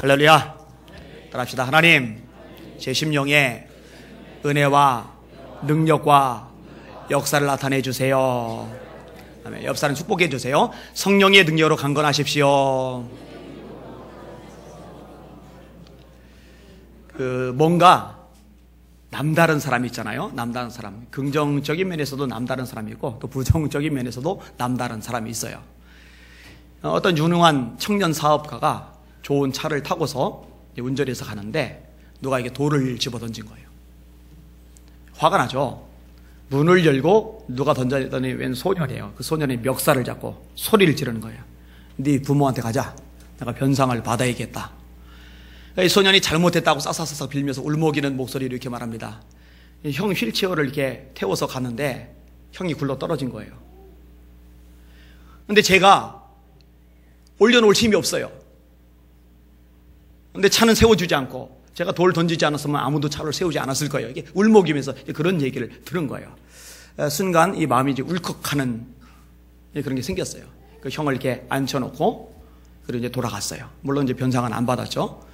할렐루야. 따라합시다. 하나님, 제 심령에 은혜와 능력과 역사를 나타내 주세요. 아멘. 옆 사람 축복해 주세요. 성령의 능력으로 강건하십시오. 뭔가 남다른 사람이 있잖아요. 남다른 사람. 긍정적인 면에서도 남다른 사람이 있고 또 부정적인 면에서도 남다른 사람이 있어요. 어떤 유능한 청년 사업가가 좋은 차를 타고서 운전해서 가는데 누가 이게 돌을 집어 던진 거예요. 화가 나죠. 문을 열고 누가 던졌더니 웬 소년이에요. 그 소년이 멱살을 잡고 소리를 지르는 거예요. 네 부모한테 가자. 내가 변상을 받아야겠다. 이 소년이 잘못했다고 싸싸싸 빌면서 울먹이는 목소리로 이렇게 말합니다. 형 휠체어를 이렇게 태워서 가는데 형이 굴러 떨어진 거예요. 근데 제가 올려놓을 힘이 없어요. 근데 차는 세워주지 않고 제가 돌 던지지 않았으면 아무도 차를 세우지 않았을 거예요. 이게 울먹이면서 그런 얘기를 들은 거예요. 순간 이 마음이 이제 울컥하는 그런 게 생겼어요. 그 형을 이렇게 앉혀놓고 그리고 이제 돌아갔어요. 물론 이제 변상은 안 받았죠.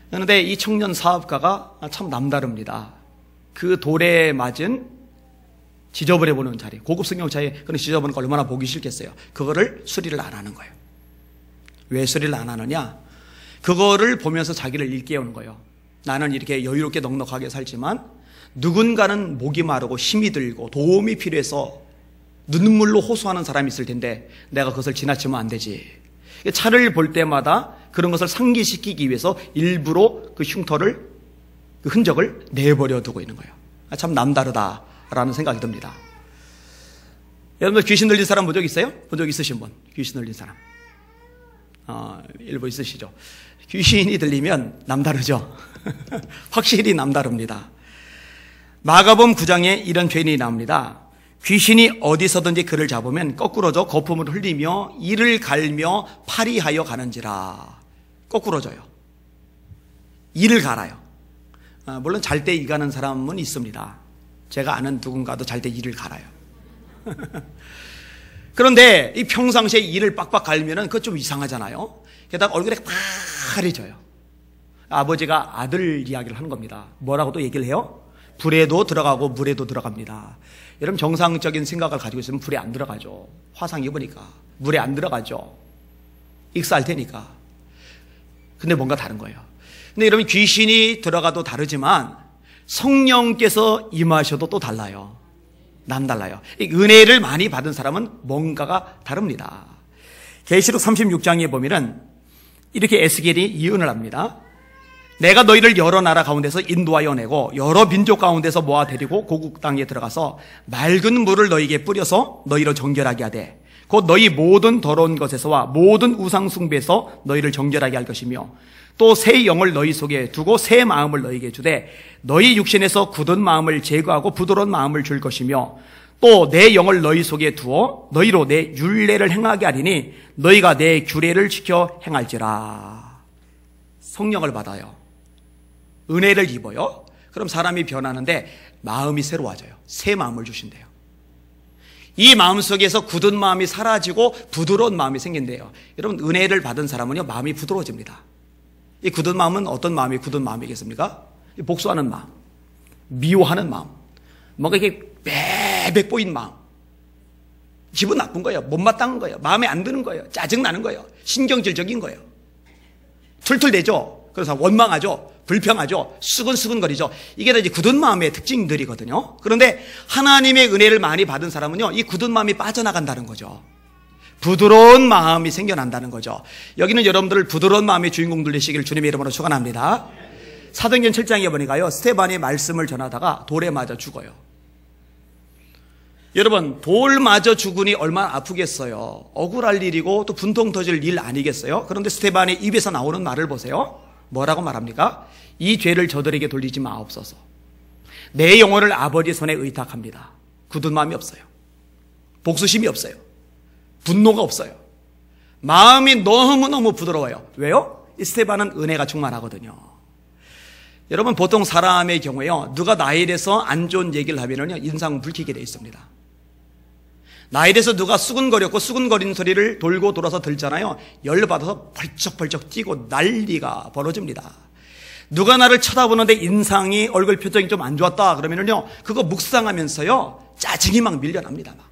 그런데 이 청년 사업가가 참 남다릅니다. 그 돌에 맞은 지저분해보는 자리, 고급 승용차에 그런 지저분한 거 얼마나 보기 싫겠어요. 그거를 수리를 안 하는 거예요. 왜 수리를 안 하느냐? 그거를 보면서 자기를 일깨우는 거예요. 나는 이렇게 여유롭게 넉넉하게 살지만 누군가는 목이 마르고 힘이 들고 도움이 필요해서 눈물로 호소하는 사람이 있을 텐데 내가 그것을 지나치면 안 되지. 차를 볼 때마다 그런 것을 상기시키기 위해서 일부러 그 흉터를, 그 흔적을 내버려 두고 있는 거예요. 참 남다르다라는 생각이 듭니다. 여러분들 귀신 들린 사람 본 적 있어요? 본 적 있으신 분? 귀신 들린 사람. 일부 있으시죠? 귀신이 들리면 남다르죠? 확실히 남다릅니다. 마가복음 9장에 이런 표현이 나옵니다. 귀신이 어디서든지 그를 잡으면 거꾸러져 거품을 흘리며 이를 갈며 파리하여 가는지라. 거꾸러져요. 이를 갈아요. 물론 잘 때 이 가는 사람은 있습니다. 제가 아는 누군가도 잘 때 이를 갈아요. 그런데 이 평상시에 이를 빡빡 갈면은 그거 좀 이상하잖아요. 게다가 얼굴에 파래져요. 아버지가 아들 이야기를 하는 겁니다. 뭐라고 또 얘기를 해요? 불에도 들어가고 물에도 들어갑니다. 여러분 정상적인 생각을 가지고 있으면 불에 안 들어가죠. 화상 입으니까. 물에 안 들어가죠. 익사할 테니까. 근데 뭔가 다른 거예요. 근데 여러분 귀신이 들어가도 다르지만 성령께서 임하셔도 또 달라요. 남달라요. 은혜를 많이 받은 사람은 뭔가가 다릅니다. 계시록 36장에 보면은 이렇게 에스겔이 이언을 합니다. 내가 너희를 여러 나라 가운데서 인도하여 내고 여러 민족 가운데서 모아 데리고 고국 땅에 들어가서 맑은 물을 너희에게 뿌려서 너희를 정결하게 하되 곧 너희 모든 더러운 것에서와 모든 우상 숭배에서 너희를 정결하게 할 것이며 또 새 영을 너희 속에 두고 새 마음을 너희에게 주되 너희 육신에서 굳은 마음을 제거하고 부드러운 마음을 줄 것이며 또 내 영을 너희 속에 두어 너희로 내 율례를 행하게 하리니 너희가 내 규례를 지켜 행할지라. 성령을 받아요. 은혜를 입어요. 그럼 사람이 변하는데 마음이 새로워져요. 새 마음을 주신대요. 이 마음 속에서 굳은 마음이 사라지고 부드러운 마음이 생긴대요. 여러분 은혜를 받은 사람은요 마음이 부드러워집니다. 이 굳은 마음은 어떤 마음이 굳은 마음이겠습니까? 복수하는 마음, 미워하는 마음, 뭔가 이게 빼백 보인 마음, 기분 나쁜 거예요. 못마땅한 거예요. 마음에 안 드는 거예요. 짜증나는 거예요. 신경질적인 거예요. 툴툴대죠. 그래서 원망하죠. 불평하죠. 수근수근거리죠. 이게 다 이제 굳은 마음의 특징들이거든요. 그런데 하나님의 은혜를 많이 받은 사람은요, 이 굳은 마음이 빠져나간다는 거죠. 부드러운 마음이 생겨난다는 거죠. 여기는 여러분들을 부드러운 마음의 주인공들 되시기를 주님의 이름으로 축원합니다. 사도행전 7장에 보니까요, 스데반이 말씀을 전하다가 돌에 맞아 죽어요. 여러분, 돌 맞아 죽으니 얼마나 아프겠어요. 억울할 일이고 또 분통 터질 일 아니겠어요. 그런데 스데반의 입에서 나오는 말을 보세요. 뭐라고 말합니까? 이 죄를 저들에게 돌리지 마옵소서. 내 영혼을 아버지 손에 의탁합니다. 굳은 마음이 없어요. 복수심이 없어요. 분노가 없어요. 마음이 너무너무 부드러워요. 왜요? 이 스데반은 은혜가 충만하거든요. 여러분 보통 사람의 경우에요, 누가 나에 대해서 안 좋은 얘기를 하면요 인상 붉히게 되어 있습니다. 나에 대해서 누가 수근거렸고 수근거리는 소리를 돌고 돌아서 들잖아요. 열받아서 벌쩍벌쩍 뛰고 난리가 벌어집니다. 누가 나를 쳐다보는데 인상이, 얼굴 표정이 좀 안 좋았다 그러면은요, 그거 묵상하면서요, 짜증이 막 밀려납니다. 막.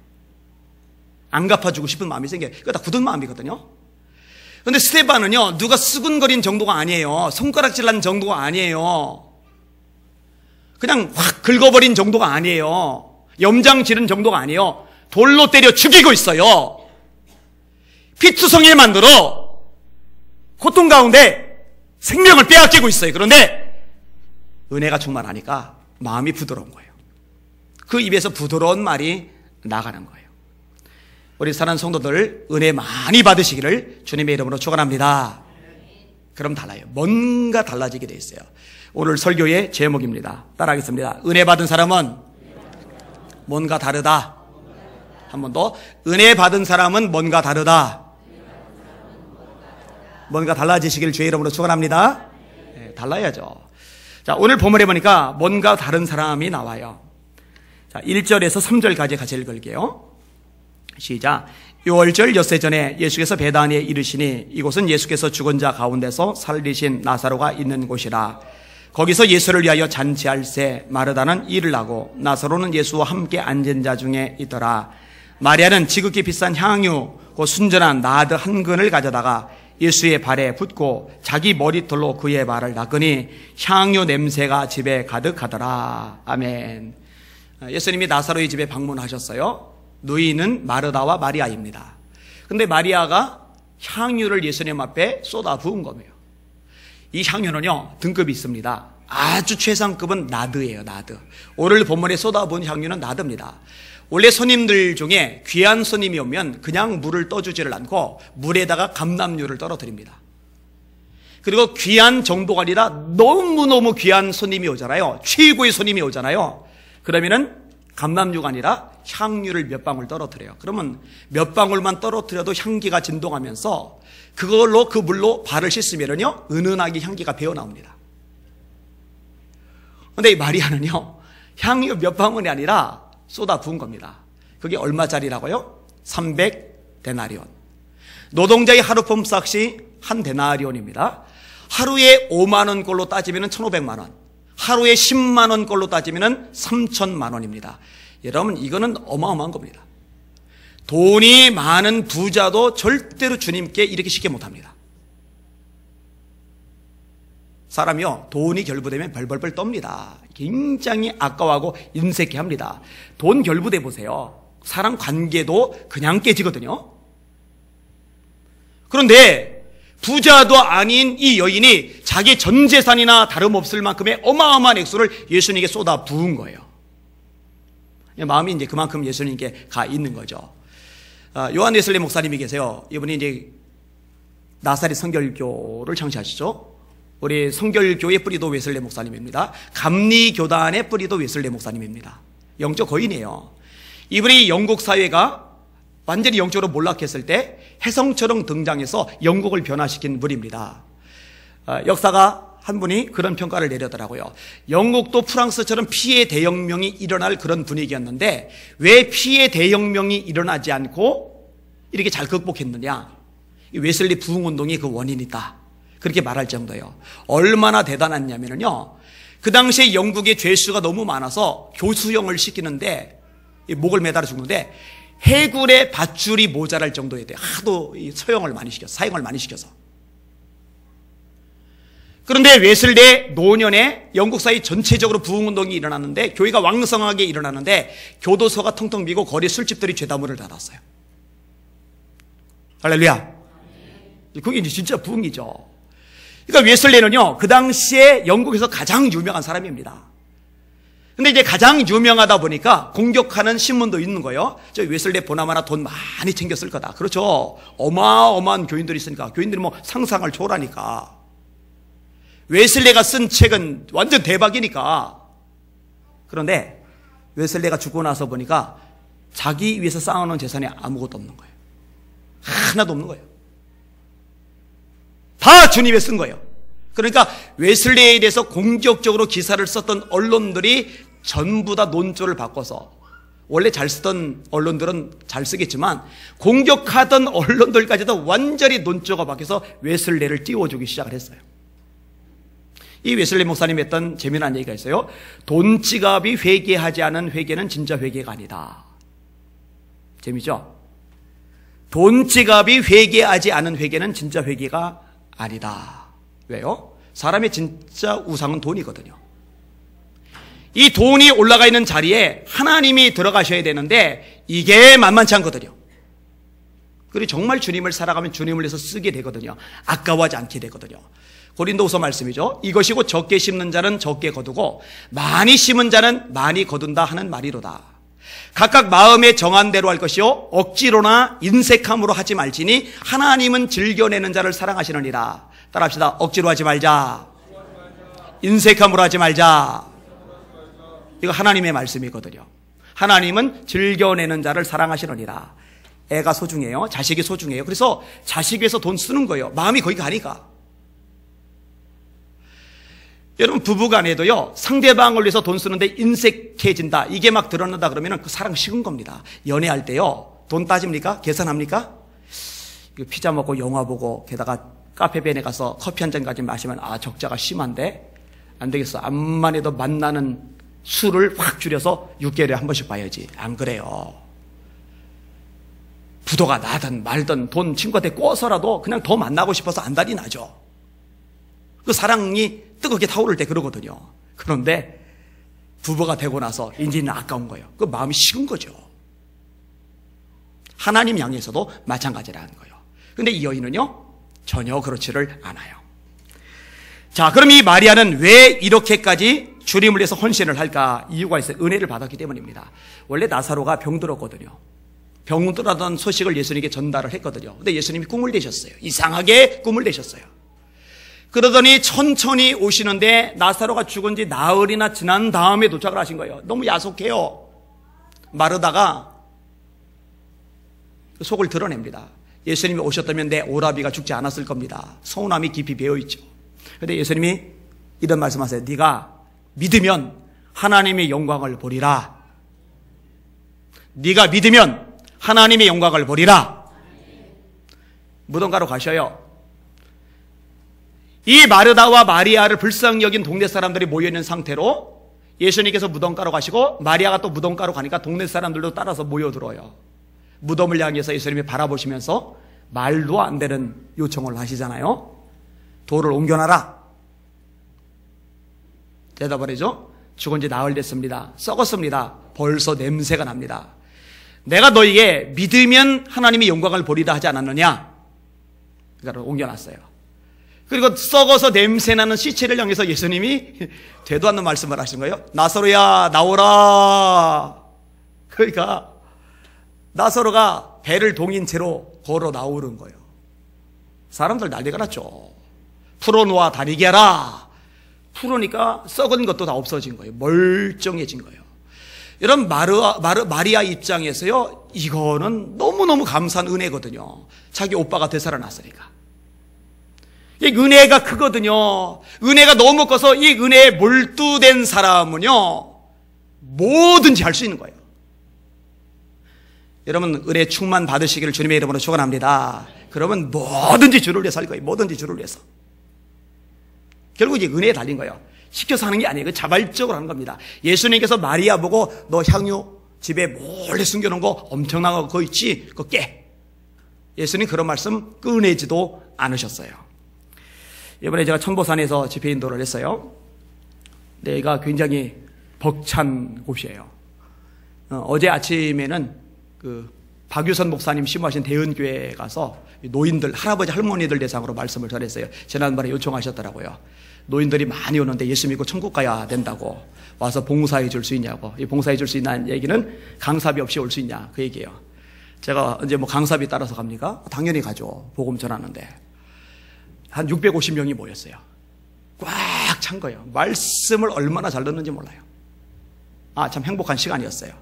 안 갚아주고 싶은 마음이 생겨요. 그거 다 굳은 마음이거든요. 근데 스데반은요, 누가 수근거린 정도가 아니에요. 손가락질 난 정도가 아니에요. 그냥 확 긁어버린 정도가 아니에요. 염장 지른 정도가 아니에요. 돌로 때려 죽이고 있어요. 피투성이를 만들어 고통 가운데 생명을 빼앗기고 있어요. 그런데 은혜가 충만하니까 마음이 부드러운 거예요. 그 입에서 부드러운 말이 나가는 거예요. 우리 사랑하는 성도들, 은혜 많이 받으시기를 주님의 이름으로 축원합니다. 그럼 달라요. 뭔가 달라지게 돼 있어요. 오늘 설교의 제목입니다. 따라하겠습니다. 은혜 받은 사람은 뭔가 다르다. 한 번 더. 은혜 받은 사람은 뭔가 다르다. 뭔가 달라지시길 주의 이름으로 축원합니다. 네, 달라야죠. 자, 오늘 본문에 보니까 뭔가 다른 사람이 나와요. 자, 1절에서 3절까지 같이 읽을게요. 시작. 6월절 엿새 전에 예수께서 베다니에 이르시니 이곳은 예수께서 죽은 자 가운데서 살리신 나사로가 있는 곳이라. 거기서 예수를 위하여 잔치할새 마르다는 일을 하고 나사로는 예수와 함께 앉은 자 중에 있더라. 마리아는 지극히 비싼 향유 곧 순전한 나드 한 근을 가져다가 예수의 발에 붓고 자기 머리털로 그의 발을 닦으니 향유 냄새가 집에 가득하더라. 아멘. 예수님이 나사로의 집에 방문하셨어요. 누이는 마르다와 마리아입니다. 근데 마리아가 향유를 예수님 앞에 쏟아 부은 거예요. 이 향유는요, 등급이 있습니다. 아주 최상급은 나드예요. 나드. 오늘 본문에 쏟아 부은 향유는 나드입니다. 원래 손님들 중에 귀한 손님이 오면 그냥 물을 떠주지를 않고 물에다가 감람유를 떨어뜨립니다. 그리고 귀한 정도가 아니라 너무너무 귀한 손님이 오잖아요. 최고의 손님이 오잖아요. 그러면은 감람유가 아니라 향유를 몇 방울 떨어뜨려요. 그러면 몇 방울만 떨어뜨려도 향기가 진동하면서 그걸로, 그 물로 발을 씻으면은요, 은은하게 향기가 배어 나옵니다. 근데 이 마리아는요, 향유 몇 방울이 아니라 쏟아 부은 겁니다. 그게 얼마짜리라고요? 300데나리온. 노동자의 하루 품삯이 한 데나리온입니다. 하루에 5만 원 꼴로 따지면 1,500만 원. 하루에 10만 원 꼴로 따지면 3천만 원입니다. 여러분, 이거는 어마어마한 겁니다. 돈이 많은 부자도 절대로 주님께 이렇게 쉽게 못합니다. 사람이요, 돈이 결부되면 벌벌벌 떱니다. 굉장히 아까워하고 인색해합니다. 돈 결부돼 보세요. 사람 관계도 그냥 깨지거든요. 그런데 부자도 아닌 이 여인이 자기 전 재산이나 다름없을 만큼의 어마어마한 액수를 예수님께 쏟아 부은 거예요. 마음이 이제 그만큼 예수님께 가 있는 거죠. 요한 웨슬리 목사님이 계세요. 이분이 이제 나사렛 성결교를 창시하시죠. 우리 성결교의 뿌리도 웨슬리 목사님입니다. 감리교단의 뿌리도 웨슬리 목사님입니다. 영적 거인이에요. 이분이 영국 사회가 완전히 영적으로 몰락했을 때 혜성처럼 등장해서 영국을 변화시킨 분입니다. 역사가 한 분이 그런 평가를 내렸더라고요. 영국도 프랑스처럼 피해 대혁명이 일어날 그런 분위기였는데 왜 피해 대혁명이 일어나지 않고 이렇게 잘 극복했느냐? 이 웨슬리 부흥운동이 그 원인이다. 그렇게 말할 정도예요. 얼마나 대단했냐면요, 그 당시에 영국의 죄수가 너무 많아서 교수형을 시키는데 목을 매달아 죽는데 해굴의 밧줄이 모자랄 정도였대요. 하도 처형을 많이 시켜서, 사형을 많이 시켜서. 그런데 웨슬리 노년에 영국 사회 전체적으로 부흥운동이 일어났는데, 교회가 왕성하게 일어나는데 교도소가 텅텅 비고 거리 술집들이 죄다문을 닫았어요. 할렐루야. 그게 이제 진짜 부흥이죠. 그러니까 웨슬리는요, 그 당시에 영국에서 가장 유명한 사람입니다. 근데 이제 가장 유명하다 보니까 공격하는 신문도 있는 거예요. 저 웨슬리 보나마나 돈 많이 챙겼을 거다. 그렇죠. 어마어마한 교인들이 있으니까. 교인들이 뭐 상상을 초월하니까. 웨슬리가 쓴 책은 완전 대박이니까. 그런데 웨슬리가 죽고 나서 보니까 자기 위해서 쌓아놓은 재산이 아무것도 없는 거예요. 하나도 없는 거예요. 다 주님에 쓴 거예요. 그러니까 웨슬리에 대해서 공격적으로 기사를 썼던 언론들이 전부 다 논조를 바꿔서 원래 잘 쓰던 언론들은 잘 쓰겠지만 공격하던 언론들까지도 완전히 논조가 바뀌어서 웨슬레를 띄워주기 시작을 했어요. 이 웨슬레 목사님이 했던 재미난 얘기가 있어요. 돈지갑이 회개하지 않은 회개는 진짜 회개가 아니다. 재미죠? 돈지갑이 회개하지 않은 회개는 진짜 회개가 아니다. 왜요? 사람의 진짜 우상은 돈이거든요. 이 돈이 올라가 있는 자리에 하나님이 들어가셔야 되는데 이게 만만치 않거든요. 그리고 정말 주님을 살아가면 주님을 위해서 쓰게 되거든요. 아까워하지 않게 되거든요. 고린도후서 말씀이죠. 이것이 곧 적게 심는 자는 적게 거두고 많이 심은 자는 많이 거둔다 하는 말이로다. 각각 마음에 정한 대로 할 것이요 억지로나 인색함으로 하지 말지니 하나님은 즐겨내는 자를 사랑하시느니라. 따라합시다. 억지로 하지 말자. 인색함으로 하지 말자. 이거 하나님의 말씀이거든요. 하나님은 즐겨내는 자를 사랑하시느니라. 애가 소중해요. 자식이 소중해요. 그래서 자식 위해서 돈 쓰는 거예요. 마음이 거기 가니까. 여러분 부부간에도요 상대방을 위해서 돈 쓰는데 인색해진다 이게 막 드러난다 그러면 그 사랑 식은 겁니다. 연애할 때요 돈 따집니까? 계산합니까? 피자 먹고 영화 보고 게다가 카페벤에 가서 커피 한 잔까지 마시면 아 적자가 심한데 안 되겠어. 암만 해도 만나는 수를 확 줄여서 6개월에 한 번씩 봐야지. 안 그래요. 부도가 나든 말든 돈 친구한테 꿔서라도 그냥 더 만나고 싶어서 안달이 나죠. 그 사랑이 뜨겁게 타오를 때 그러거든요. 그런데 부부가 되고 나서 이제는 아까운 거예요. 그 마음이 식은 거죠. 하나님 향해서도 마찬가지라는 거예요. 그런데 이 여인은요 전혀 그렇지를 않아요. 자, 그럼 이 마리아는 왜 이렇게까지 주님을 위해서 헌신을 할까? 이유가 있어요. 은혜를 받았기 때문입니다. 원래 나사로가 병들었거든요. 병들었던 소식을 예수님께 전달을 했거든요. 근데 예수님이 꿈을 대셨어요. 이상하게 꿈을 대셨어요. 그러더니 천천히 오시는데 나사로가 죽은 지 나흘이나 지난 다음에 도착을 하신 거예요. 너무 야속해요. 마르다가 속을 드러냅니다. 예수님이 오셨다면 내 오라비가 죽지 않았을 겁니다. 서운함이 깊이 배어있죠. 그런데 예수님이 이런 말씀하세요. 네가 믿으면 하나님의 영광을 보리라. 네가 믿으면 하나님의 영광을 보리라. 무덤가로 가셔요. 이 마르다와 마리아를 불쌍히 여긴 동네 사람들이 모여있는 상태로 예수님께서 무덤가로 가시고 마리아가 또 무덤가로 가니까 동네 사람들도 따라서 모여들어요. 무덤을 향해서 예수님이 바라보시면서 말도 안 되는 요청을 하시잖아요. 돌을 옮겨놔라. 대답을 해죠. 죽은 지 나흘 됐습니다. 썩었습니다. 벌써 냄새가 납니다. 내가 너에게 믿으면 하나님의 영광을 보리라 하지 않았느냐? 그러니까 옮겨놨어요. 그리고 썩어서 냄새나는 시체를 향해서 예수님이 되도 않는 말씀을 하신 거예요. 나사로야 나오라. 그러니까 나사로가 배를 동인 채로 걸어 나오는 거예요. 사람들 난리가 났죠. 풀어놓아 다니게 하라. 풀으니까 썩은 것도 다 없어진 거예요. 멀쩡해진 거예요. 이런 마리아 입장에서요, 이거는 너무너무 감사한 은혜거든요. 자기 오빠가 되살아났으니까. 이 은혜가 크거든요. 은혜가 너무 커서 이 은혜에 몰두된 사람은요, 뭐든지 할 수 있는 거예요. 여러분, 은혜 충만 받으시기를 주님의 이름으로 축원합니다. 그러면 뭐든지 주를 위해서 할 거예요. 뭐든지 주를 위해서. 결국 이제 은혜에 달린 거예요. 시켜서 하는 게 아니에요. 자발적으로 하는 겁니다. 예수님께서 마리아 보고 너 향유 집에 몰래 숨겨놓은 거 엄청난 거 그거 있지? 그거 깨. 예수님 그런 말씀 꺼내지도 않으셨어요. 이번에 제가 천보산에서 집회 인도를 했어요. 내가 굉장히 벅찬 곳이에요. 어제 아침에는 그 박유선 목사님 심부하신 대은교회에 가서 노인들, 할아버지, 할머니들 대상으로 말씀을 전했어요. 지난번에 요청하셨더라고요. 노인들이 많이 오는데 예수 믿고 천국 가야 된다고 와서 봉사해 줄 수 있냐고. 이 봉사해 줄 수 있다는 얘기는 강사비 없이 올 수 있냐 그 얘기예요. 제가 언제 뭐 강사비 따라서 갑니까? 당연히 가죠. 복음 전하는데 한 650명이 모였어요. 꽉 찬 거예요. 말씀을 얼마나 잘 듣는지 몰라요. 아, 참 행복한 시간이었어요.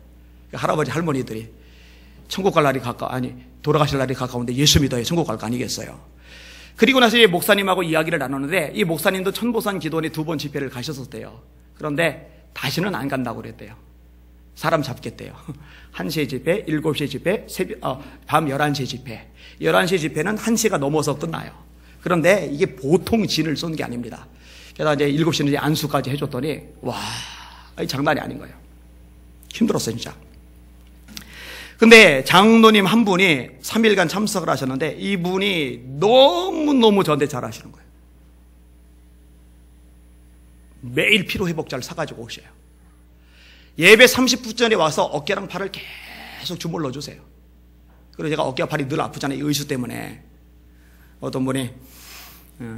할아버지 할머니들이 천국 갈 날이 돌아가실 날이 가까운데 예수 믿어야 천국 갈 거 아니겠어요. 그리고 나서 이 목사님하고 이야기를 나누는데 이 목사님도 천보산 기도원에 2번 집회를 가셨었대요. 그런데 다시는 안 간다고 그랬대요. 사람 잡겠대요. 1시에 집회, 7시에 집회, 밤 11시에 집회. 11시 집회는 1시가 넘어서 끝나요. 그런데 이게 보통 진을 쏜 게 아닙니다. 게다가 이제 7시는 이제 안수까지 해줬더니, 와, 장난이 아닌 거예요. 힘들었어요, 진짜. 근데 장로님 한 분이 3일간 참석을 하셨는데 이분이 너무너무 저한테 잘하시는 거예요. 매일 피로회복제를 사가지고 오셔요. 예배 30분 전에 와서 어깨랑 팔을 계속 주물러 주세요. 그리고 제가 어깨와 팔이 늘 아프잖아요. 의수 때문에. 어떤 분이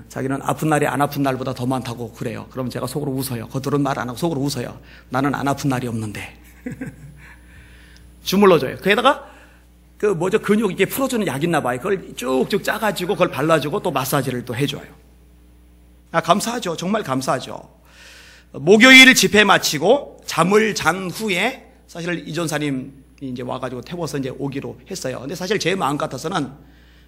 자기는 아픈 날이 안 아픈 날보다 더 많다고 그래요. 그럼 제가 속으로 웃어요. 겉으로는 말 안 하고 속으로 웃어요. 나는 안 아픈 날이 없는데. 주물러줘요. 거기다가 근육 이렇게 풀어주는 약 있나 봐요. 그걸 쭉쭉 짜가지고 그걸 발라주고 또 마사지를 또 해줘요. 감사하죠. 정말 감사하죠. 목요일 집회 마치고 잠을 잔 후에 사실 이 전사님이 이제 와가지고 태워서 이제 오기로 했어요. 근데 사실 제 마음 같아서는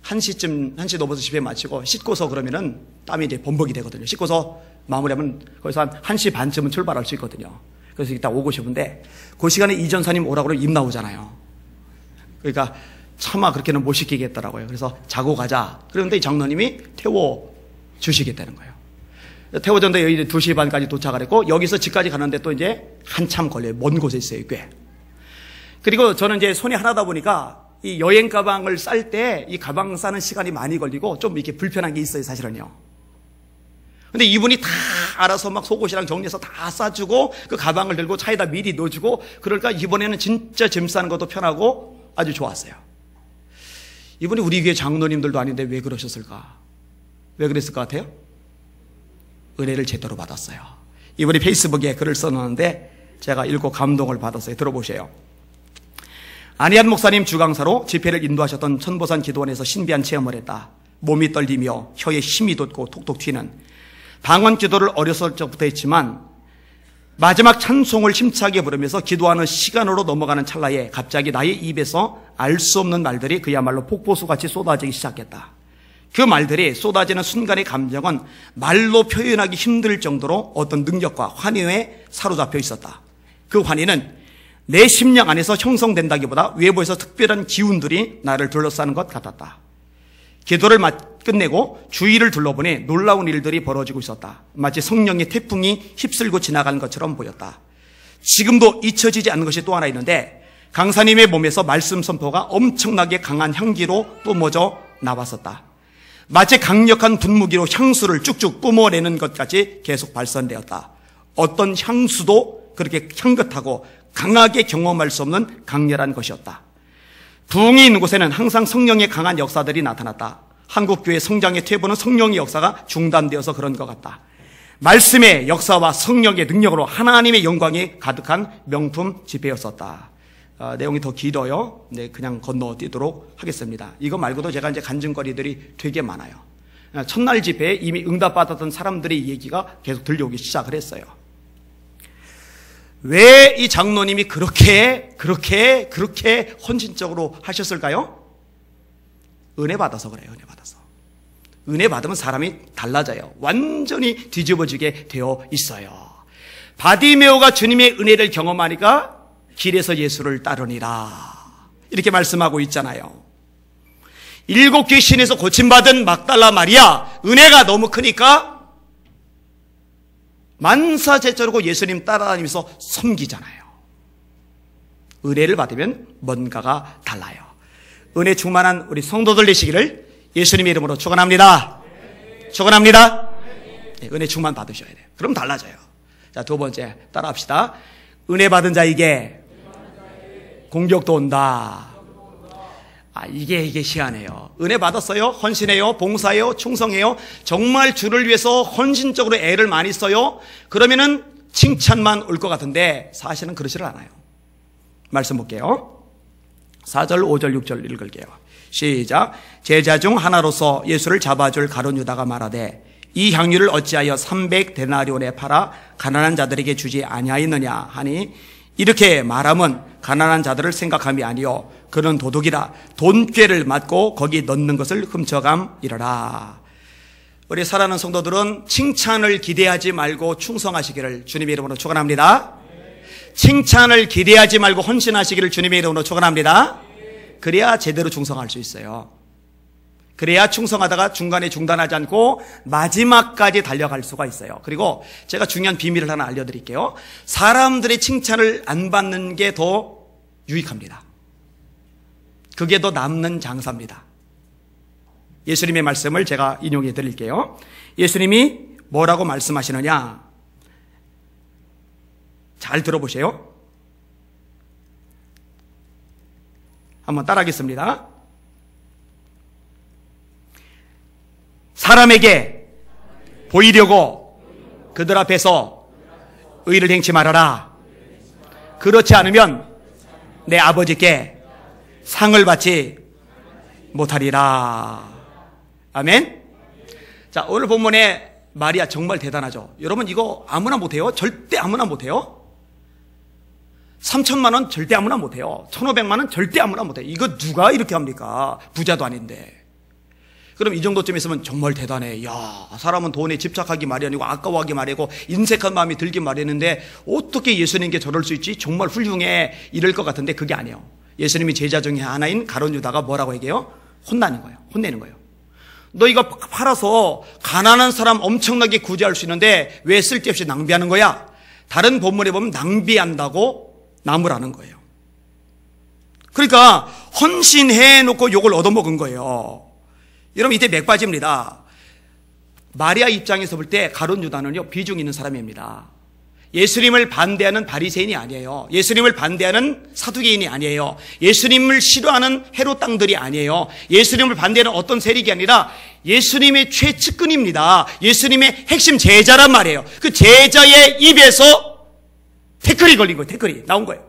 1시 넘어서 집회 마치고 씻고서 그러면은 땀이 이제 범벅이 되거든요. 씻고서 마무리하면 거기서 한 1시 반쯤은 출발할 수 있거든요. 그래서 이따 오고 싶은데 그 시간에 이 전사님 오라고 그러면 입 나오잖아요. 그러니까 차마 그렇게는 못 시키겠더라고요. 그래서 자고 가자. 그런데 이 장로님이 태워 주시겠다는 거예요. 태워줬는데 여기 2시 반까지 도착을 했고 여기서 집까지 가는데 또 이제 한참 걸려요. 먼 곳에 있어요, 꽤. 그리고 저는 이제 손이 하나다 보니까 이 여행 가방을 쌀 때 이 가방 싸는 시간이 많이 걸리고 좀 이렇게 불편한 게 있어요, 사실은요. 근데 이분이 다 알아서 막 속옷이랑 정리해서 다 싸주고 그 가방을 들고 차에다 미리 넣어주고 그러니까 이번에는 진짜 짐 싸는 것도 편하고 아주 좋았어요. 이분이 우리 교회 장로님들도 아닌데 왜 그러셨을까? 왜 그랬을 것 같아요? 은혜를 제대로 받았어요. 이분이 페이스북에 글을 써놓았는데 제가 읽고 감동을 받았어요. 들어보세요. 안희한 목사님 주강사로 집회를 인도하셨던 천보산 기도원에서 신비한 체험을 했다. 몸이 떨리며 혀에 힘이 돋고 톡톡 튀는 방언 기도를 어렸을 적부터 했지만 마지막 찬송을 힘차게 부르면서 기도하는 시간으로 넘어가는 찰나에 갑자기 나의 입에서 알 수 없는 말들이 그야말로 폭포수같이 쏟아지기 시작했다. 그 말들이 쏟아지는 순간의 감정은 말로 표현하기 힘들 정도로 어떤 능력과 환희에 사로잡혀 있었다. 그 환희는 내 심령 안에서 형성된다기보다 외부에서 특별한 기운들이 나를 둘러싸는 것 같았다. 기도를 끝내고 주위를 둘러보니 놀라운 일들이 벌어지고 있었다. 마치 성령의 태풍이 휩쓸고 지나가는 것처럼 보였다. 지금도 잊혀지지 않는 것이 또 하나 있는데 강사님의 몸에서 말씀 선포가 엄청나게 강한 향기로 뿜어져 나왔었다. 마치 강력한 분무기로 향수를 쭉쭉 뿜어내는 것까지 계속 발산되었다. 어떤 향수도 그렇게 향긋하고 강하게 경험할 수 없는 강렬한 것이었다. 부흥이 있는 곳에는 항상 성령의 강한 역사들이 나타났다. 한국교회 성장의 퇴보는 성령의 역사가 중단되어서 그런 것 같다. 말씀의 역사와 성령의 능력으로 하나님의 영광이 가득한 명품 집회였었다. 내용이 더 길어요. 네, 그냥 건너뛰도록 하겠습니다. 이거 말고도 제가 이제 간증거리들이 되게 많아요. 첫날 집회에 이미 응답받았던 사람들의 얘기가 계속 들려오기 시작을 했어요. 왜 이 장로님이 그렇게 헌신적으로 하셨을까요? 은혜 받아서 그래요. 은혜 받아서. 은혜 받으면 사람이 달라져요. 완전히 뒤집어지게 되어 있어요. 바디메오가 주님의 은혜를 경험하니까 길에서 예수를 따르니라 이렇게 말씀하고 있잖아요. 7 귀신에서 고침받은 막달라 마리아 은혜가 너무 크니까 만사제자르고 예수님 따라다니면서 섬기잖아요. 은혜를 받으면 뭔가가 달라요. 은혜 충만한 우리 성도들 되시기를 예수님의 이름으로 축원합니다. 축원합니다. 네, 은혜 충만 받으셔야 돼요. 그럼 달라져요. 자, 2번째 따라합시다. 은혜 받은 자에게 공격도 온다. 이게 희한해요. 은혜 받았어요? 헌신해요? 봉사해요? 충성해요? 정말 주를 위해서 헌신적으로 애를 많이 써요? 그러면은 칭찬만 올 것 같은데 사실은 그러지를 않아요. 말씀 볼게요. 4절, 5절, 6절 읽을게요. 시작. 제자 중 하나로서 예수를 잡아줄 가룟 유다가 말하되 이 향유를 어찌하여 300데나리온에 팔아 가난한 자들에게 주지 아니하였느냐 하니 이렇게 말함은 가난한 자들을 생각함이 아니요 그는 도둑이라 돈꾀를 맞고 거기 넣는 것을 훔쳐감이러라. 우리 사랑하는 성도들은 칭찬을 기대하지 말고 충성하시기를 주님의 이름으로 축원합니다. 칭찬을 기대하지 말고 헌신하시기를 주님의 이름으로 축원합니다. 그래야 제대로 충성할 수 있어요. 그래야 충성하다가 중간에 중단하지 않고 마지막까지 달려갈 수가 있어요. 그리고 제가 중요한 비밀을 하나 알려드릴게요. 사람들의 칭찬을 안 받는 게 더 유익합니다. 그게 더 남는 장사입니다. 예수님의 말씀을 제가 인용해 드릴게요. 예수님이 뭐라고 말씀하시느냐? 잘 들어보세요. 한번 따라하겠습니다. 사람에게 보이려고 그들 앞에서 의를 행치 말아라. 그렇지 않으면 내 아버지께 상을 받지 못하리라. 아멘. 자, 오늘 본문에 마리아 정말 대단하죠. 여러분 이거 아무나 못해요. 절대 아무나 못해요. 3천만 원 절대 아무나 못해요. 1,500만 원 절대 아무나 못해요. 이거 누가 이렇게 합니까? 부자도 아닌데. 그럼 이 정도쯤 있으면 정말 대단해. 야, 사람은 돈에 집착하기 마련이고 아까워하기 마련이고 인색한 마음이 들기 마련인데 어떻게 예수님께 저럴 수 있지? 정말 훌륭해. 이럴 것 같은데 그게 아니에요. 예수님이 제자 중에 하나인 가룟 유다가 뭐라고 얘기해요? 혼나는 거예요. 혼내는 거예요. 너 이거 팔아서 가난한 사람 엄청나게 구제할 수 있는데 왜 쓸데없이 낭비하는 거야? 다른 본문에 보면 낭비한다고 나무라는 거예요. 그러니까 헌신해 놓고 욕을 얻어먹은 거예요. 여러분 이때 맥 빠집니다. 마리아 입장에서 볼 때 가룟 유다는요 비중 있는 사람입니다. 예수님을 반대하는 바리새인이 아니에요. 예수님을 반대하는 사두개인이 아니에요. 예수님을 싫어하는 헤롯 땅들이 아니에요. 예수님을 반대하는 어떤 세력이 아니라 예수님의 최측근입니다. 예수님의 핵심 제자란 말이에요. 그 제자의 입에서 태클이 걸린 거예요. 태클이 나온 거예요.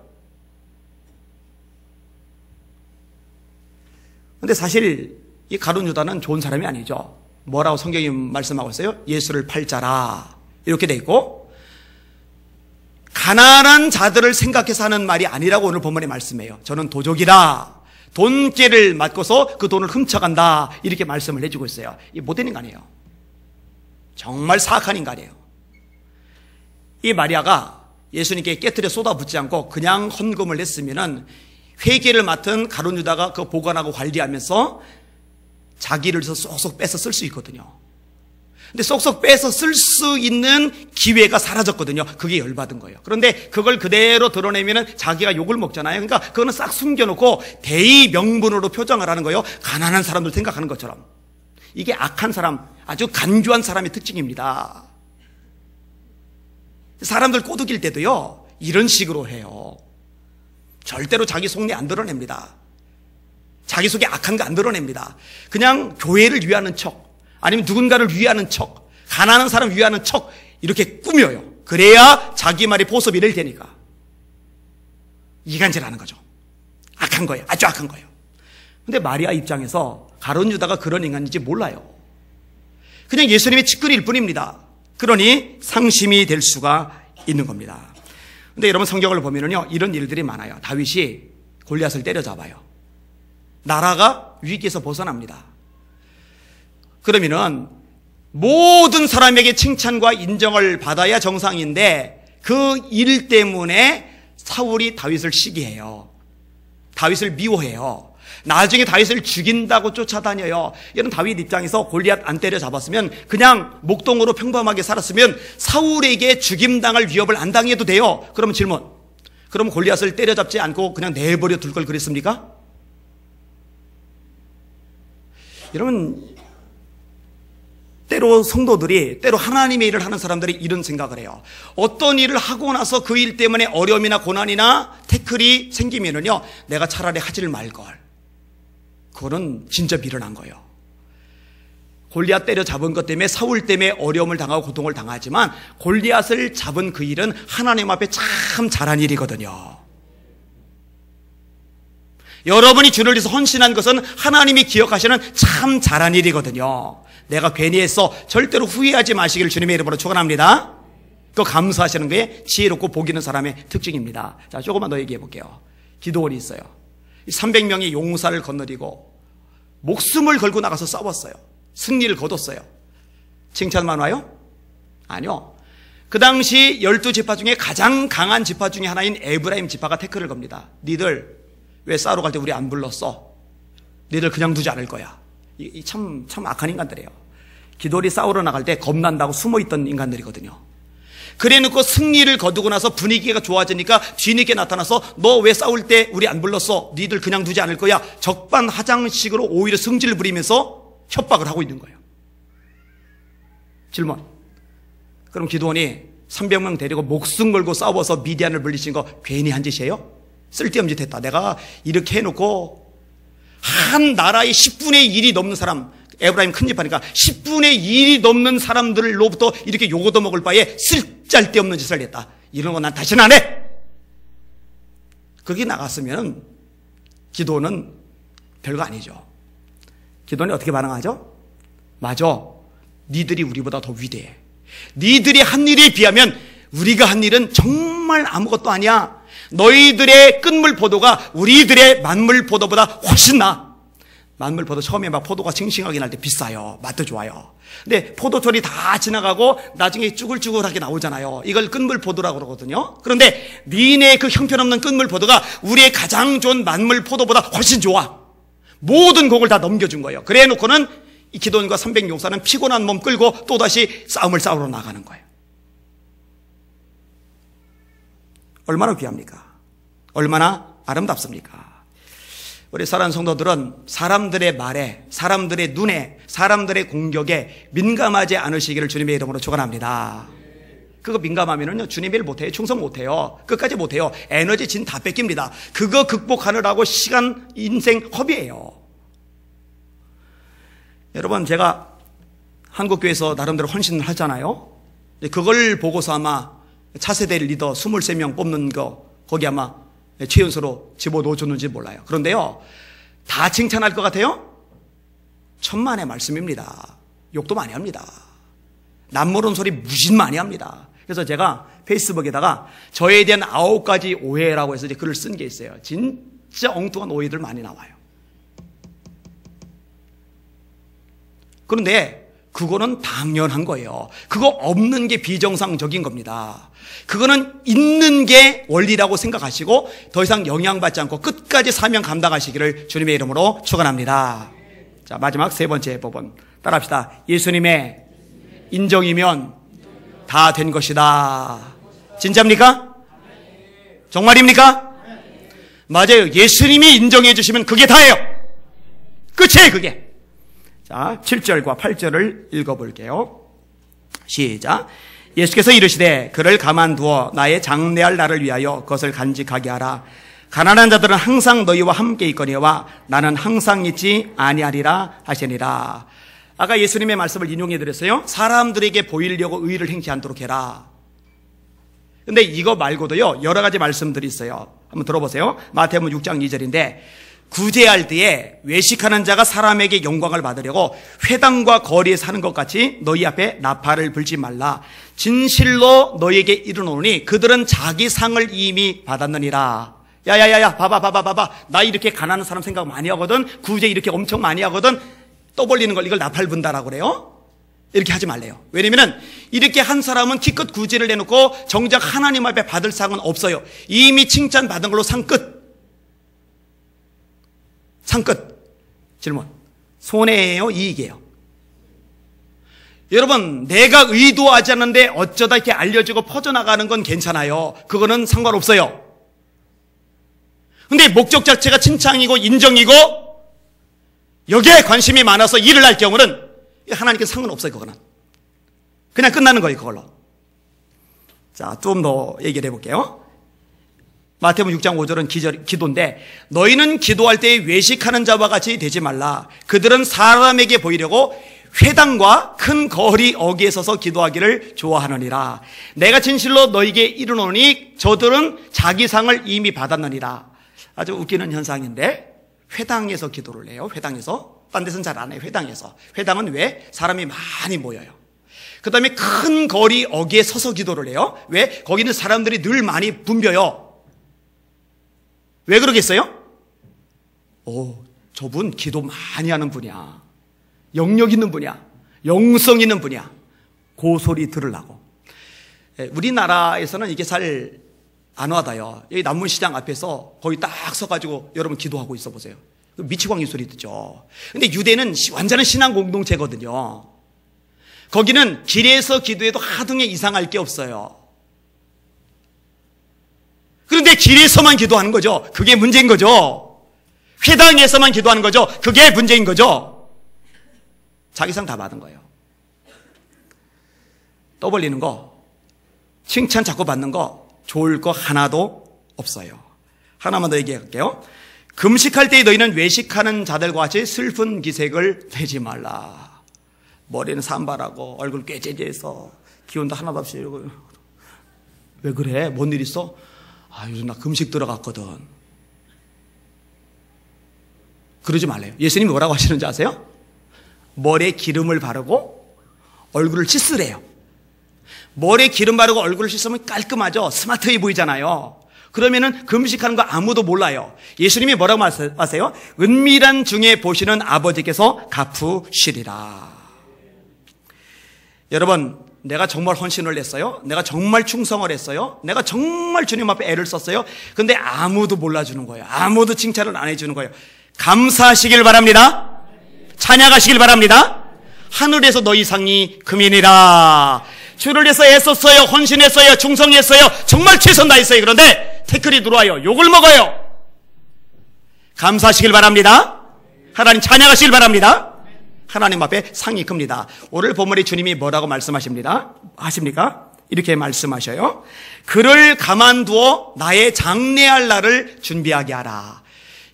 근데 사실 이 가룟 유다는 좋은 사람이 아니죠. 뭐라고 성경이 말씀하고 있어요? 예수를 팔자라 이렇게 돼 있고 가난한 자들을 생각해서 하는 말이 아니라고 오늘 본문에 말씀해요. 저는 도적이라 돈죄를 맡고서 그 돈을 훔쳐간다 이렇게 말씀을 해주고 있어요. 이 못된 인간이에요. 정말 사악한 인간이에요. 이 마리아가 예수님께 깨트려 쏟아붓지 않고 그냥 헌금을 했으면은 회계를 맡은 가룟 유다가 그거 보관하고 관리하면서 자기를 쏙쏙 빼서 쓸 수 있거든요. 근데 쏙쏙 빼서 쓸 수 있는 기회가 사라졌거든요. 그게 열받은 거예요. 그런데 그걸 그대로 드러내면은 자기가 욕을 먹잖아요. 그러니까 그거는 싹 숨겨놓고 대의 명분으로 표정을 하는 거예요. 가난한 사람들 생각하는 것처럼. 이게 악한 사람, 아주 간교한 사람의 특징입니다. 사람들 꼬드길 때도요 이런 식으로 해요. 절대로 자기 속내 안 드러냅니다. 자기 속에 악한 거 안 드러냅니다. 그냥 교회를 위하는 척 아니면 누군가를 위하는 척 가난한 사람 위하는 척 이렇게 꾸며요. 그래야 자기 말이 보섭이 될 테니까. 이간질하는 거죠. 악한 거예요. 아주 악한 거예요. 근데 마리아 입장에서 가룟 유다가 그런 인간인지 몰라요. 그냥 예수님의 측근일 뿐입니다. 그러니 상심이 될 수가 있는 겁니다. 근데 여러분 성경을 보면은요 이런 일들이 많아요. 다윗이 골리앗을 때려잡아요. 나라가 위기에서 벗어납니다. 그러면은 모든 사람에게 칭찬과 인정을 받아야 정상인데 그 일 때문에 사울이 다윗을 시기해요. 다윗을 미워해요. 나중에 다윗을 죽인다고 쫓아다녀요. 이런 다윗 입장에서 골리앗 안 때려잡았으면 그냥 목동으로 평범하게 살았으면 사울에게 죽임당할 위협을 안 당해도 돼요. 그러면 질문, 그럼 골리앗을 때려잡지 않고 그냥 내버려 둘 걸 그랬습니까? 여러분 때로 성도들이, 때로 하나님의 일을 하는 사람들이 이런 생각을 해요. 어떤 일을 하고 나서 그 일 때문에 어려움이나 고난이나 태클이 생기면은요 내가 차라리 하지를 말걸. 그거는 진짜 미련한 거예요. 골리앗 때려잡은 것 때문에 사울 때문에 어려움을 당하고 고통을 당하지만 골리앗을 잡은 그 일은 하나님 앞에 참 잘한 일이거든요. 여러분이 주를 위해서 헌신한 것은 하나님이 기억하시는 참 잘한 일이거든요. 내가 괜히 했어 절대로 후회하지 마시기를 주님의 이름으로 축원합니다. 그거 감사하시는 게 지혜롭고 복 있는 사람의 특징입니다. 자, 조금만 더 얘기해 볼게요. 기도원이 있어요. 300명의 용사를 거느리고 목숨을 걸고 나가서 싸웠어요. 승리를 거뒀어요. 칭찬만 와요? 아니요. 그 당시 12지파 중에 가장 강한 지파 중에 하나인 에브라임 지파가 태클을 겁니다. 니들 왜 싸우러 갈 때 우리 안 불렀어? 니들 그냥 두지 않을 거야. 참 악한 인간들이에요. 기도리 싸우러 나갈 때 겁난다고 숨어있던 인간들이거든요. 그래놓고 승리를 거두고 나서 분위기가 좋아지니까 뒤늦게 나타나서 너 왜 싸울 때 우리 안 불렀어? 니들 그냥 두지 않을 거야. 적반하장식으로 오히려 승질 부리면서 협박을 하고 있는 거예요. 질문. 그럼 기드온이 300명 데리고 목숨 걸고 싸워서 미디안을 물리친 거 괜히 한 짓이에요? 쓸데없는 짓 했다. 내가 이렇게 해놓고 한 나라의 10분의 1이 넘는 사람, 에브라임 큰 집하니까 10분의 1이 넘는 사람들로부터 이렇게 욕 얻어먹을 바에 쓸데없는 짓을 했다. 이런 거 난 다시는 안 해. 그렇게 나갔으면 기도는 별거 아니죠. 기도는 어떻게 반응하죠? 맞아. 니들이 우리보다 더 위대해. 니들이 한 일에 비하면 우리가 한 일은 정말 아무것도 아니야. 너희들의 끝물 포도가 우리들의 만물 포도보다 훨씬 나아. 만물 포도 처음에 막 포도가 싱싱하게 날 때 비싸요. 맛도 좋아요. 근데 포도철이 다 지나가고 나중에 쭈글쭈글하게 나오잖아요. 이걸 끝물 포도라고 그러거든요. 그런데 니네 그 형편없는 끝물 포도가 우리의 가장 좋은 만물 포도보다 훨씬 좋아. 모든 곡을 다 넘겨준 거예요. 그래 놓고는 이 기드온과 300용사는 피곤한 몸 끌고 또다시 싸움을 싸우러 나가는 거예요. 얼마나 귀합니까? 얼마나 아름답습니까? 우리 사랑하는 성도들은 사람들의 말에, 사람들의 눈에, 사람들의 공격에 민감하지 않으시기를 주님의 이름으로 축원합니다. 그거 민감하면은요, 주님의 일 못해요. 충성 못해요. 끝까지 못해요. 에너지 진 다 뺏깁니다. 그거 극복하느라고 시간, 인생 허비예요. 여러분, 제가 한국교회에서 나름대로 헌신을 하잖아요. 그걸 보고서 아마 차세대 리더 23명 뽑는 거, 거기 아마 최연소로 집어넣어줬는지 몰라요. 그런데요, 다 칭찬할 것 같아요? 천만의 말씀입니다. 욕도 많이 합니다. 남모르는 소리 무신 많이 합니다. 그래서 제가 페이스북에다가 저에 대한 9가지 오해라고 해서 이제 글을 쓴 게 있어요. 진짜 엉뚱한 오해들 많이 나와요. 그런데 그거는 당연한 거예요. 그거 없는 게 비정상적인 겁니다. 그거는 있는 게 원리라고 생각하시고 더 이상 영향받지 않고 끝까지 사명 감당하시기를 주님의 이름으로 축원합니다. 자, 마지막 세 번째 법은 따라합시다. 예수님의 인정이면 다 된 것이다. 진짜입니까? 정말입니까? 맞아요. 예수님이 인정해 주시면 그게 다예요. 끝이에요, 그게. 자, 7절과 8절을 읽어볼게요. 시작. 예수께서 이르시되 그를 가만두어 나의 장래할 날을 위하여 그것을 간직하게 하라. 가난한 자들은 항상 너희와 함께 있거니와 나는 항상 있지 아니하리라 하시니라. 아까 예수님의 말씀을 인용해 드렸어요. 사람들에게 보이려고 의를 행치 않도록 해라. 근데 이거 말고도요, 여러 가지 말씀들이 있어요. 한번 들어보세요. 마태복음 6장 2절인데 구제할 때에 외식하는 자가 사람에게 영광을 받으려고 회당과 거리에서 하는 것 같이 너희 앞에 나팔을 불지 말라. 진실로 너희에게 이르노니 그들은 자기 상을 이미 받았느니라. 야야야야, 봐봐. 나 이렇게 가난한 사람 생각 많이 하거든. 구제 이렇게 엄청 많이 하거든. 떠벌리는 걸 이걸 나팔 분다라고 그래요. 이렇게 하지 말래요. 왜냐면은 이렇게 한 사람은 기껏 구제를 내놓고 정작 하나님 앞에 받을 상은 없어요. 이미 칭찬받은 걸로 상 끝. 상 끝. 질문. 손해예요? 이익이에요? 여러분, 내가 의도하지 않는데 어쩌다 이렇게 알려지고 퍼져나가는 건 괜찮아요. 그거는 상관없어요. 근데 목적 자체가 칭찬이고 인정이고 여기에 관심이 많아서 일을 할 경우는 하나님께 상은 없어요. 그거는 그냥 끝나는 거예요. 그걸로. 자, 좀 더 얘기를 해볼게요. 마태복음 6장 5절은 기도인데 너희는 기도할 때 외식하는 자와 같이 되지 말라. 그들은 사람에게 보이려고 회당과 큰 거리 어귀에 서서 기도하기를 좋아하느니라. 내가 진실로 너희에게 이르노니 저들은 자기 상을 이미 받았느니라. 아주 웃기는 현상인데 회당에서 기도를 해요. 회당에서. 딴 데서는 잘 안 해요. 회당에서. 회당은 왜? 사람이 많이 모여요. 그 다음에 큰 거리 어귀에 서서 기도를 해요. 왜? 거기는 사람들이 늘 많이 붐벼요. 왜 그러겠어요? 저분 기도 많이 하는 분이야. 영역 있는 분이야. 영성 있는 분이야. 그 소리 들으려고. 우리나라에서는 이게 잘 안 와닿아요. 여기 남문시장 앞에서 거기 딱 서가지고 여러분 기도하고 있어 보세요. 미치광이 소리 듣죠. 근데 유대는 완전한 신앙 공동체거든요. 거기는 길에서 기도해도 하등에 이상할 게 없어요. 그런데 길에서만 기도하는 거죠. 그게 문제인 거죠. 회당에서만 기도하는 거죠. 그게 문제인 거죠. 자기 상 다 받은 거예요. 떠벌리는 거, 칭찬 자꾸 받는 거, 좋을 거 하나도 없어요. 하나만 더 얘기할게요. 금식할 때 너희는 외식하는 자들과 같이 슬픈 기색을 내지 말라. 머리는 산발하고 얼굴 꾀재재해서 기운도 하나도 없이 이러고. 왜 그래? 뭔 일 있어? 요즘 나 금식 들어갔거든. 그러지 말래요. 예수님이 뭐라고 하시는지 아세요? 머리에 기름을 바르고 얼굴을 씻으래요. 머리에 기름 바르고 얼굴을 씻으면 깔끔하죠. 스마트해 보이잖아요. 그러면은 금식하는 거 아무도 몰라요. 예수님이 뭐라고 말씀하세요? 은밀한 중에 보시는 아버지께서 갚으시리라. 여러분, 내가 정말 헌신을 했어요. 내가 정말 충성을 했어요. 내가 정말 주님 앞에 애를 썼어요. 근데 아무도 몰라주는 거예요. 아무도 칭찬을 안 해주는 거예요. 감사하시길 바랍니다. 찬양하시길 바랍니다. 하늘에서 너희 상이 금이니라. 주를 위해서 애썼어요. 헌신했어요. 충성했어요. 정말 최선 다했어요. 그런데 태클이 들어와요. 욕을 먹어요. 감사하시길 바랍니다. 하나님 찬양하시길 바랍니다. 하나님 앞에 상이 큽니다. 오늘 본문에 주님이 뭐라고 말씀하십니다. 하십니까? 이렇게 말씀하셔요. 그를 가만두어 나의 장래할 날을 준비하게 하라.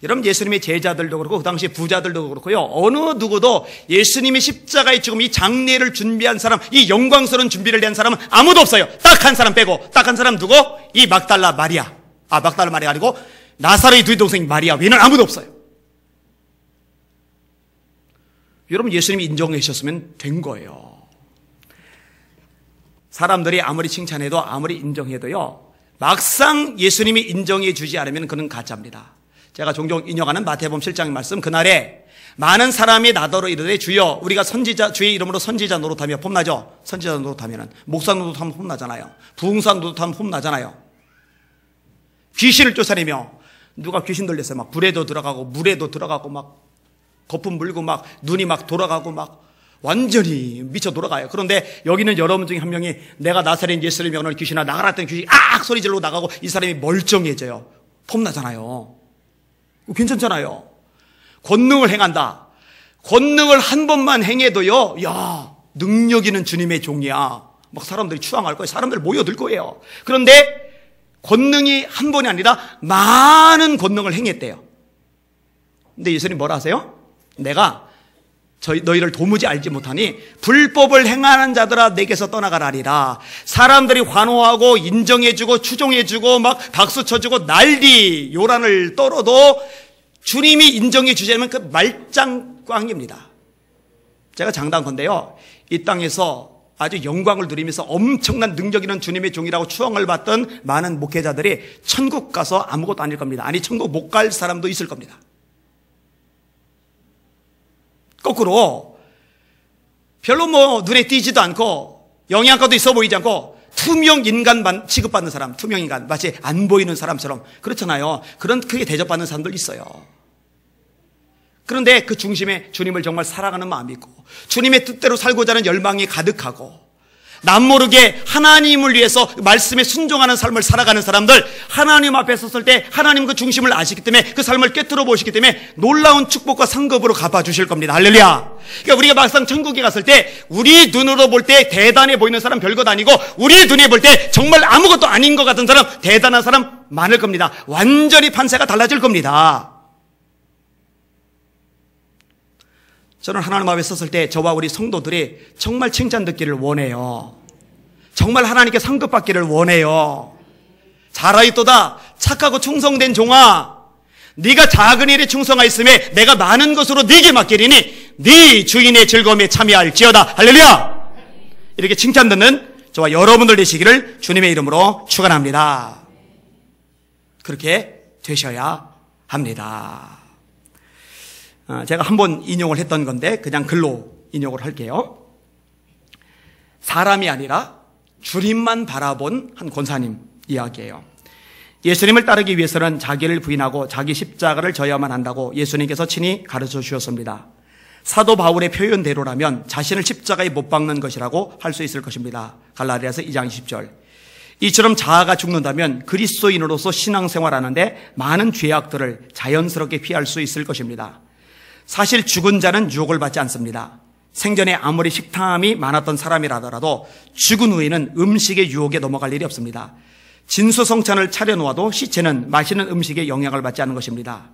여러분, 예수님의 제자들도 그렇고 그 당시 부자들도 그렇고요, 어느 누구도 예수님이 십자가에 죽음 이 장례를 준비한 사람, 이 영광스러운 준비를 한 사람은 아무도 없어요. 딱 한 사람 빼고. 딱 한 사람 누구? 이 막달라 마리아. 막달라 마리아가 아니고 나사로의 두 동생 마리아 외에는 아무도 없어요. 여러분, 예수님이 인정해 주셨으면 된 거예요. 사람들이 아무리 칭찬해도 아무리 인정해도요, 막상 예수님이 인정해 주지 않으면 그는 가짜입니다. 제가 종종 인용하는 마태복음 7장의 말씀, 그날에 많은 사람이 나더러 이르되 주여 우리가 선지자 주의 이름으로 선지자 노릇하며 폼나죠. 선지자 노릇하면 목사 노릇하면 폼나잖아요. 부흥사 노릇하면 폼나잖아요. 귀신을 쫓아내며, 누가 귀신 들렸어요. 막 불에도 들어가고 물에도 들어가고 막 거품 물고 막 눈이 막 돌아가고 막 완전히 미쳐 돌아가요. 그런데 여기는 여러분 중에 한 명이 내가 나사렛 예수를 명하는 귀신아 나가라 했더니 귀신이 소리 지르고 나가고 이 사람이 멀쩡해져요. 폼나잖아요. 괜찮잖아요. 권능을 행한다. 권능을 한 번만 행해도요, 야, 능력 있는 주님의 종이야. 막 사람들이 추앙할 거예요. 사람들 모여들 거예요. 그런데 권능이 한 번이 아니라 많은 권능을 행했대요. 근데 예수님 뭐라 하세요? 내가 너희를 도무지 알지 못하니 불법을 행하는 자들아 내게서 떠나가라리라. 사람들이 환호하고 인정해주고 추종해주고 막 박수 쳐주고 난리 요란을 떨어도 주님이 인정해 주지 않으면 그 말짱꽝입니다. 제가 장담컨대요, 이 땅에서 아주 영광을 누리면서 엄청난 능력 있는 주님의 종이라고 추앙을 받던 많은 목회자들이 천국 가서 아무것도 아닐 겁니다. 아니, 천국 못 갈 사람도 있을 겁니다. 거꾸로 별로 눈에 띄지도 않고 영양가도 있어 보이지 않고 투명 인간 취급받는 사람, 투명 인간, 마치 안 보이는 사람처럼 그렇잖아요. 그런 크게 대접받는 사람들 있어요. 그런데 그 중심에 주님을 정말 사랑하는 마음이 있고 주님의 뜻대로 살고자 하는 열망이 가득하고 남모르게 하나님을 위해서 말씀에 순종하는 삶을 살아가는 사람들, 하나님 앞에 섰을 때 하나님 그 중심을 아시기 때문에 그 삶을 꿰뚫어 보시기 때문에 놀라운 축복과 상급으로 갚아주실 겁니다. 할렐루야. 그러니까 우리가 막상 천국에 갔을 때 우리 눈으로 볼 때 대단해 보이는 사람 별것 아니고 우리 눈에 볼 때 정말 아무것도 아닌 것 같은 사람, 대단한 사람 많을 겁니다. 완전히 판세가 달라질 겁니다. 저는 하나님 앞에 섰을 때 저와 우리 성도들이 정말 칭찬 듣기를 원해요. 정말 하나님께 상급받기를 원해요. 잘하였도다 착하고 충성된 종아, 네가 작은 일에 충성하였음에 내가 많은 것으로 네게 맡기리니 네 주인의 즐거움에 참여할지어다. 할렐루야. 이렇게 칭찬 듣는 저와 여러분들 되시기를 주님의 이름으로 축원합니다. 그렇게 되셔야 합니다. 제가 한번 인용을 했던 건데 그냥 글로 인용을 할게요. 사람이 아니라 주님만 바라본 한 권사님 이야기예요. 예수님을 따르기 위해서는 자기를 부인하고 자기 십자가를 져야만 한다고 예수님께서 친히 가르쳐 주셨습니다. 사도 바울의 표현대로라면 자신을 십자가에 못 박는 것이라고 할 수 있을 것입니다. 갈라디아서 2장 20절. 이처럼 자아가 죽는다면 그리스도인으로서 신앙생활하는데 많은 죄악들을 자연스럽게 피할 수 있을 것입니다. 사실 죽은 자는 유혹을 받지 않습니다. 생전에 아무리 식탐이 많았던 사람이라더라도 죽은 후에는 음식의 유혹에 넘어갈 일이 없습니다. 진수성찬을 차려놓아도 시체는 맛있는 음식에 영향을 받지 않는 것입니다.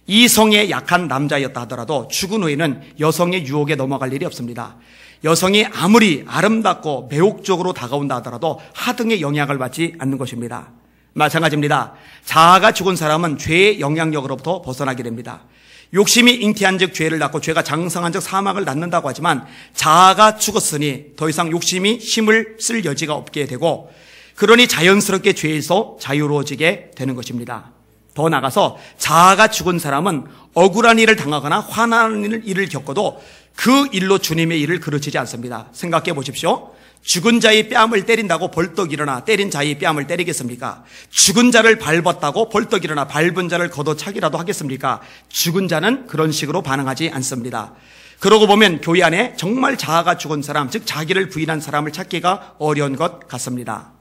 이성에 약한 남자였다 하더라도 죽은 후에는 여성의 유혹에 넘어갈 일이 없습니다. 여성이 아무리 아름답고 매혹적으로 다가온다 하더라도 하등의 영향을 받지 않는 것입니다. 마찬가지입니다. 자아가 죽은 사람은 죄의 영향력으로부터 벗어나게 됩니다. 욕심이 잉태한 즉 죄를 낳고 죄가 장성한 즉 사망을 낳는다고 하지만 자아가 죽었으니 더 이상 욕심이 힘을 쓸 여지가 없게 되고 그러니 자연스럽게 죄에서 자유로워지게 되는 것입니다. 더 나아가서 자아가 죽은 사람은 억울한 일을 당하거나 화나는 일을 겪어도 그 일로 주님의 일을 그르치지 않습니다. 생각해 보십시오. 죽은 자의 뺨을 때린다고 벌떡 일어나 때린 자의 뺨을 때리겠습니까? 죽은 자를 밟았다고 벌떡 일어나 밟은 자를 걷어차기라도 하겠습니까? 죽은 자는 그런 식으로 반응하지 않습니다. 그러고 보면 교회 안에 정말 자아가 죽은 사람, 즉 자기를 부인한 사람을 찾기가 어려운 것 같습니다.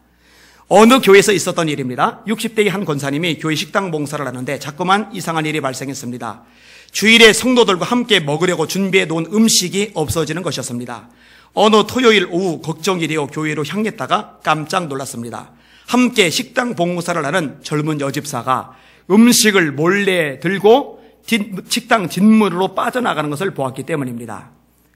어느 교회에서 있었던 일입니다. 60대의 한 권사님이 교회 식당 봉사를 하는데 자꾸만 이상한 일이 발생했습니다. 주일에 성도들과 함께 먹으려고 준비해 놓은 음식이 없어지는 것이었습니다. 어느 토요일 오후 걱정이 되어 교회로 향했다가 깜짝 놀랐습니다. 함께 식당 봉사를 하는 젊은 여집사가 음식을 몰래 들고 식당 뒷문으로 빠져나가는 것을 보았기 때문입니다.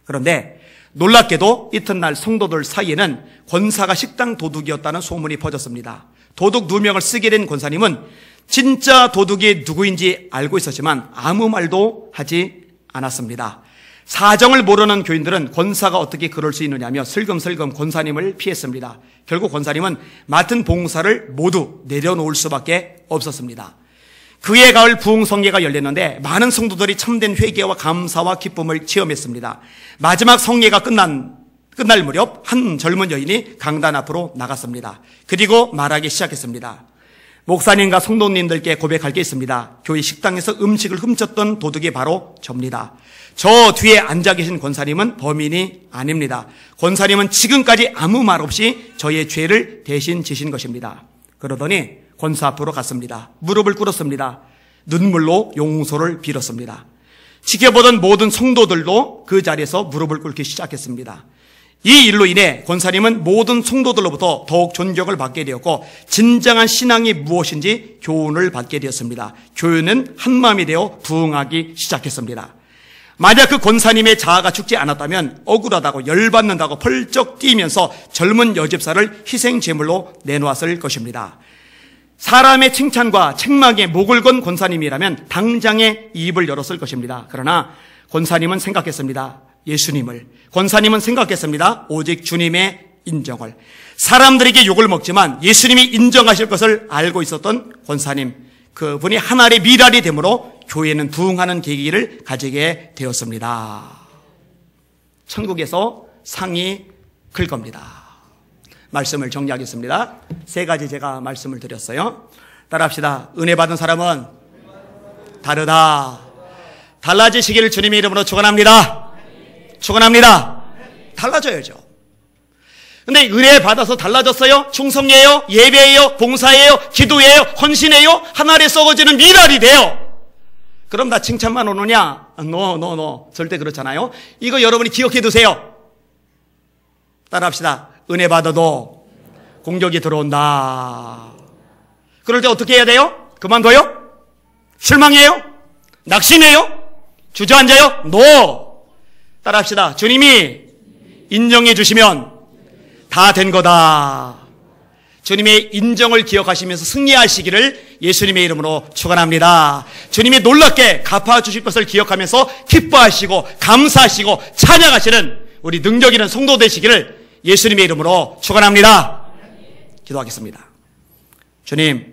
그런데 놀랍게도 이튿날 성도들 사이에는 권사가 식당 도둑이었다는 소문이 퍼졌습니다. 도둑 누명을 쓰게 된 권사님은 진짜 도둑이 누구인지 알고 있었지만 아무 말도 하지 않았습니다. 사정을 모르는 교인들은 권사가 어떻게 그럴 수 있느냐며 슬금슬금 권사님을 피했습니다. 결국 권사님은 맡은 봉사를 모두 내려놓을 수밖에 없었습니다. 그해 가을 부흥성회가 열렸는데 많은 성도들이 참된 회개와 감사와 기쁨을 체험했습니다. 마지막 성회가 끝날 무렵 한 젊은 여인이 강단 앞으로 나갔습니다. 그리고 말하기 시작했습니다. 목사님과 성도님들께 고백할 게 있습니다. 교회 식당에서 음식을 훔쳤던 도둑이 바로 저입니다. 저 뒤에 앉아 계신 권사님은 범인이 아닙니다. 권사님은 지금까지 아무 말 없이 저의 죄를 대신 지신 것입니다. 그러더니 권사 앞으로 갔습니다. 무릎을 꿇었습니다. 눈물로 용서를 빌었습니다. 지켜보던 모든 성도들도 그 자리에서 무릎을 꿇기 시작했습니다. 이 일로 인해 권사님은 모든 성도들로부터 더욱 존경을 받게 되었고 진정한 신앙이 무엇인지 교훈을 받게 되었습니다. 교회는 한마음이 되어 부흥하기 시작했습니다. 만약 그 권사님의 자아가 죽지 않았다면 억울하다고 열받는다고 펄쩍 뛰면서 젊은 여집사를 희생제물로 내놓았을 것입니다. 사람의 칭찬과 책망에 목을 건 권사님이라면 당장에 입을 열었을 것입니다. 그러나 권사님은 생각했습니다. 예수님을. 권사님은 생각했습니다. 오직 주님의 인정을. 사람들에게 욕을 먹지만 예수님이 인정하실 것을 알고 있었던 권사님. 그분이 하나의 미랄이 되므로 교회는 부흥하는 계기를 가지게 되었습니다. 천국에서 상이 클 겁니다. 말씀을 정리하겠습니다. 세 가지 제가 말씀을 드렸어요. 따라합시다. 은혜 받은 사람은 다르다. 달라지시기를 주님의 이름으로 축원합니다. 축원합니다. 달라져야죠. 근데 은혜 받아서 달라졌어요? 충성이에요? 예배예요? 봉사예요? 기도예요? 헌신예요? 하늘에 썩어지는 미랄이 돼요. 그럼 다 칭찬만 오느냐? No. 절대 그렇잖아요. 이거 여러분이 기억해 두세요. 따라합시다. 은혜 받아도 공격이 들어온다. 그럴 때 어떻게 해야 돼요? 그만둬요? 실망해요? 낙심해요? 주저앉아요? No. 따라합시다. 주님이 인정해 주시면 다 된 거다. 주님의 인정을 기억하시면서 승리하시기를 예수님의 이름으로 축원합니다. 주님이 놀랍게 갚아주실 것을 기억하면서 기뻐하시고 감사하시고 찬양하시는 우리 능력 있는 성도 되시기를 예수님의 이름으로 축원합니다. 기도하겠습니다. 주님,